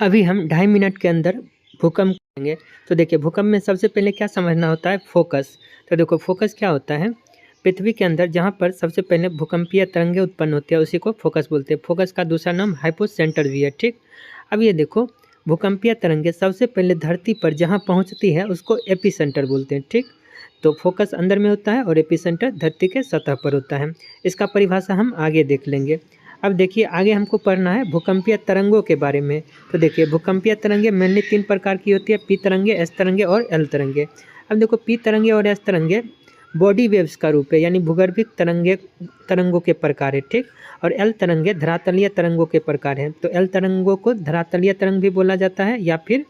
अभी हम 2.5 मिनट के अंदर भूकंप करेंगे। तो देखिए भूकंप में सबसे पहले क्या समझना होता है, फोकस। तो देखो फोकस क्या होता है, पृथ्वी के अंदर जहाँ पर सबसे पहले भूकंपीय तरंगें उत्पन्न होती है उसी को फोकस बोलते हैं। फोकस का दूसरा नाम हाइपोसेंटर भी है, ठीक। अब ये देखो भूकंपीय तरंगें सबसे पहले धरती पर जहाँ पहुँचती है उसको एपिसेंटर बोलते हैं, ठीक। तो फोकस अंदर में होता है और एपिसेंटर धरती के सतह पर होता है। इसका परिभाषा हम आगे देख लेंगे। अब देखिए आगे हमको पढ़ना है भूकंपीय तरंगों के बारे में। तो देखिए भूकंपीय तरंगे मेनली 3 प्रकार की होती है, पी तरंगे, एस तरंगे और एल तरंगे। अब देखो पी तरंगे और एस तरंगे बॉडी वेव्स का रूप है, यानी भूगर्भिक तरंगों के प्रकार है, ठीक। और एल तरंगे धरातलीय तरंगों के प्रकार हैं। तो एल तरंगों को धरातलीय तरंग भी बोला जाता है या फिर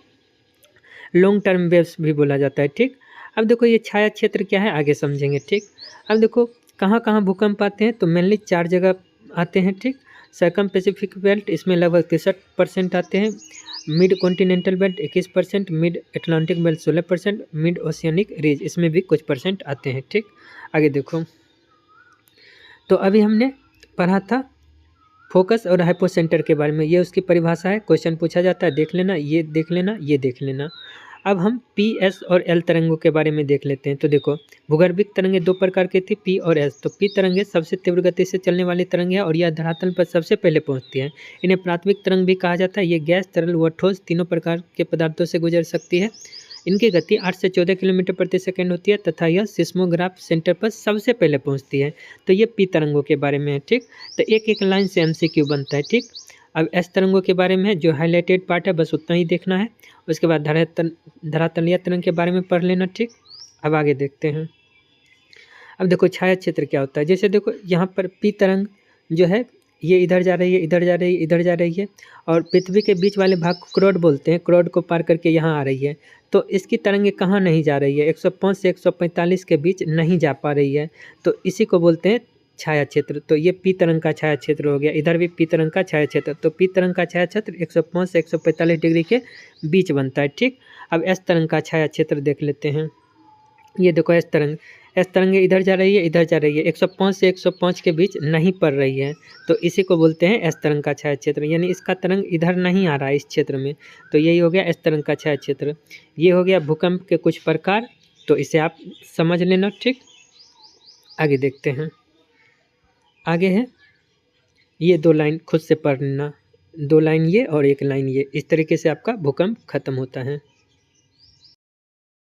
लॉन्ग टर्म वेव्स भी बोला जाता है, ठीक। अब देखो ये छाया क्षेत्र क्या है आगे समझेंगे, ठीक। अब देखो कहाँ कहाँ भूकंप आते हैं, तो मेनली 4 जगह आते हैं, ठीक। सर्कम पैसिफिक बेल्ट, इसमें लगभग 63% आते हैं। Mid continental belt 21%, mid Atlantic belt 16%, mid oceanic ridge इसमें भी कुछ परसेंट आते हैं, ठीक। आगे देखो, तो अभी हमने पढ़ा था फोकस और हाइपोसेंटर के बारे में, ये उसकी परिभाषा है, क्वेश्चन पूछा जाता है, देख लेना, ये देख लेना, ये देख लेना। अब हम पी, एस और एल तरंगों के बारे में देख लेते हैं। तो देखो भूगर्भिक तरंगें 2 प्रकार की थी, पी और एस। तो पी तरंगें सबसे तीव्र गति से चलने वाली तरंग है और यह धरातल पर सबसे पहले पहुंचती है। इन्हें प्राथमिक तरंग भी कहा जाता है। ये गैस, तरल व ठोस तीनों प्रकार के पदार्थों से गुजर सकती है। इनकी गति 8 से 14 किलोमीटर प्रति सेकंड होती है तथा यह सिस्मोग्राफ सेंटर पर सबसे पहले पहुंचती है। तो ये पी तरंगों के बारे में है, ठीक। तो एक एक लाइन से एमसीक्यू बनता है, ठीक। अब एस तरंगों के बारे में जो हाईलाइटेड पार्ट है बस उतना ही देखना है। उसके बाद धरातलीय तरंग के बारे में पढ़ लेना, ठीक। अब आगे देखते हैं। अब देखो छाया क्षेत्र क्या होता है, जैसे देखो यहाँ पर पी तरंग जो है ये इधर जा रही है, इधर जा रही है, इधर जा रही है और पृथ्वी के बीच वाले भाग को क्रोड बोलते हैं। क्रोड को पार करके यहाँ आ रही है। तो इसकी तरंगे कहाँ नहीं जा रही है, 105 से 145 के बीच नहीं जा पा रही है। तो इसी को बोलते हैं छाया क्षेत्र। तो ये पी तरंग का छाया क्षेत्र हो गया। इधर भी पी तरंग का छाया क्षेत्र। तो पी तरंग का छाया क्षेत्र 105 से 145 डिग्री के बीच बनता है, ठीक। अब एस तरंग का छाया क्षेत्र देख लेते हैं। ये देखो एस तरंग, एस तरंगे इधर जा रही है, इधर जा रही है, 105 से 105 के बीच नहीं पड़ रही है। तो इसी को बोलते हैं एस तरंग का छाया क्षेत्र, यानी इसका तरंग इधर नहीं आ रहा है इस क्षेत्र में। तो यही हो गया एस तरंग का छाया क्षेत्र। ये हो गया भूकंप के कुछ प्रकार, तो इसे आप समझ लेना, ठीक। आगे देखते हैं। आगे है ये 2 लाइन खुद से पढ़ लेना, 2 लाइन ये और 1 लाइन ये, इस तरीके से आपका भूकंप खत्म होता है।